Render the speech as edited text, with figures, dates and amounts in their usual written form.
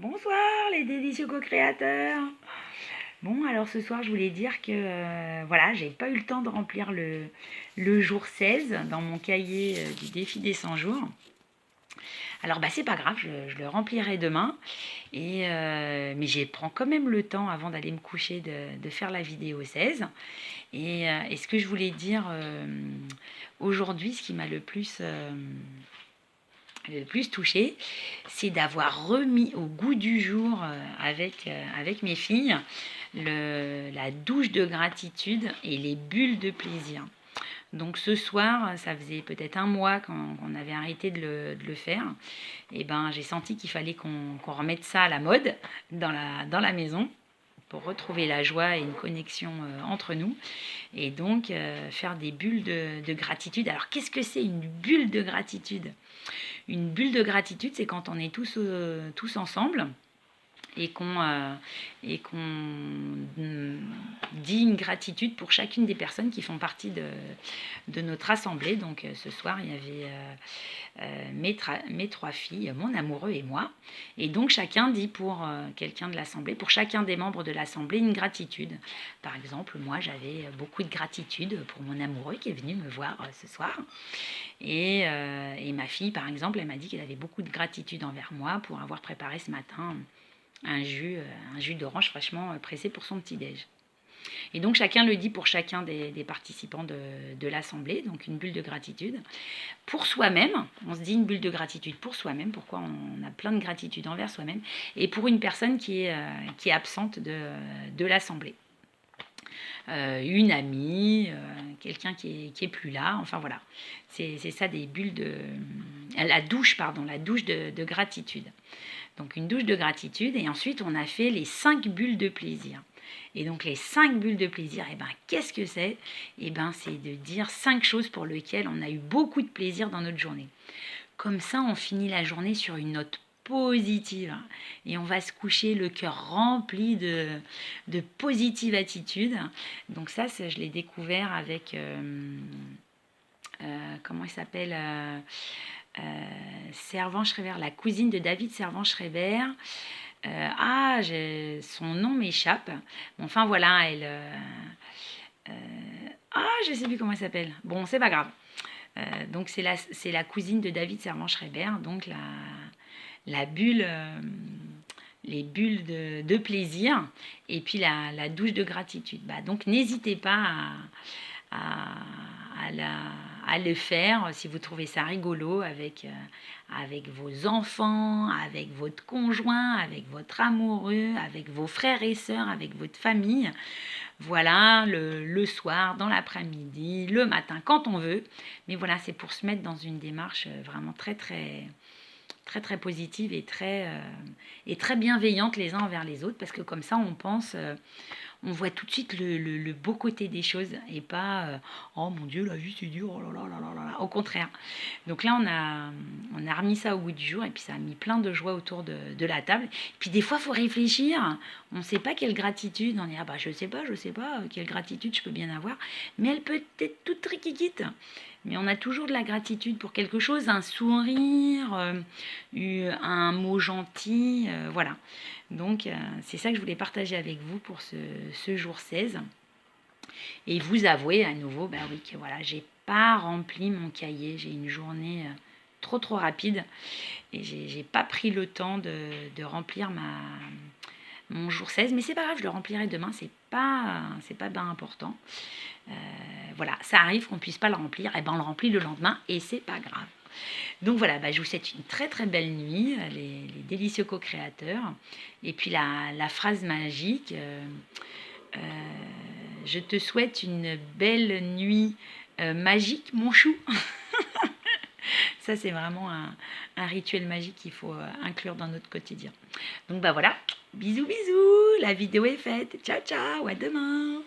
Bonsoir les délicieux co-créateurs. Bon, alors ce soir, je voulais dire que voilà, j'ai pas eu le temps de remplir le jour 16 dans mon cahier du défi des 100 jours. Alors bah c'est pas grave, je le remplirai demain. Mais j'y prends quand même le temps avant d'aller me coucher de faire la vidéo 16. Et ce que je voulais dire aujourd'hui, ce qui m'a le plus touché, c'est d'avoir remis au goût du jour avec mes filles la douche de gratitude et les bulles de plaisir. Donc ce soir, ça faisait peut-être un mois qu'on avait arrêté de le faire. Et ben j'ai senti qu'il fallait qu'on remette ça à la mode dans la maison pour retrouver la joie et une connexion entre nous. Et donc faire des bulles de gratitude. Alors qu'est-ce que c'est une bulle de gratitude ? Une bulle de gratitude, c'est quand on est tous ensemble et qu'on dit une gratitude pour chacune des personnes qui font partie de notre assemblée. Donc ce soir, il y avait mes 3 filles, mon amoureux et moi. Et donc chacun dit pour quelqu'un de l'assemblée, pour chacun des membres de l'assemblée, une gratitude. Par exemple, moi, j'avais beaucoup de gratitude pour mon amoureux qui est venu me voir ce soir. Et ma fille, par exemple, elle m'a dit qu'elle avait beaucoup de gratitude envers moi pour avoir préparé ce matin un jus d'orange fraîchement pressé pour son petit-déj. Et donc chacun le dit pour chacun des participants de l'assemblée, donc une bulle de gratitude. Pour soi-même, on se dit une bulle de gratitude pour soi-même, pourquoi on a plein de gratitude envers soi-même, et pour une personne qui est absente de l'assemblée. Une amie, quelqu'un qui est plus là, enfin voilà. C'est ça des bulles la douche de gratitude. Donc une douche de gratitude et ensuite on a fait les 5 bulles de plaisir. Et donc les 5 bulles de plaisir, qu'est-ce que c'est ? C'est de dire 5 choses pour lesquelles on a eu beaucoup de plaisir dans notre journée. Comme ça, on finit la journée sur une note positive et on va se coucher le cœur rempli de positive attitude. Donc ça, je l'ai découvert avec comment il s'appelle Servan-Schreiber, la cousine de David Servan-Schreiber. Son nom m'échappe. Enfin voilà, je ne sais plus comment elle s'appelle. Bon, c'est pas grave. Donc c'est la cousine de David Servan-Schreiber, donc la bulle, les bulles de plaisir et puis la douche de gratitude. Donc n'hésitez pas à le faire si vous trouvez ça rigolo avec vos enfants, avec votre conjoint, avec votre amoureux, avec vos frères et sœurs, avec votre famille. Voilà, le soir, dans l'après-midi, le matin, quand on veut. Mais voilà, c'est pour se mettre dans une démarche vraiment très, très, très, très positive et très bienveillante les uns envers les autres. Parce que comme ça, on voit tout de suite le beau côté des choses et pas oh mon Dieu, la vie c'est dur, oh là là là là là. Au contraire. Donc là, on a remis ça au goût du jour et puis ça a mis plein de joie autour de la table. Et puis des fois, il faut réfléchir. On ne sait pas quelle gratitude. On est je sais pas, quelle gratitude je peux bien avoir. Mais elle peut être toute triquiquite. Mais on a toujours de la gratitude pour quelque chose, un sourire, un mot gentil, voilà. Donc c'est ça que je voulais partager avec vous pour ce jour 16. Et vous avouer à nouveau, oui, que voilà, j'ai pas rempli mon cahier, j'ai une journée trop rapide et j'ai pas pris le temps de remplir mon jour 16, mais c'est pas grave, je le remplirai demain, c'est pas bien important. Voilà, ça arrive qu'on puisse pas le remplir, et on le remplit le lendemain et c'est pas grave. Donc voilà, je vous souhaite une très très belle nuit, les délicieux co-créateurs. Et puis la phrase magique, je te souhaite une belle nuit magique, mon chou. Ça, c'est vraiment un rituel magique qu'il faut inclure dans notre quotidien. Donc voilà, bisous bisous, la vidéo est faite. Ciao ciao, à demain.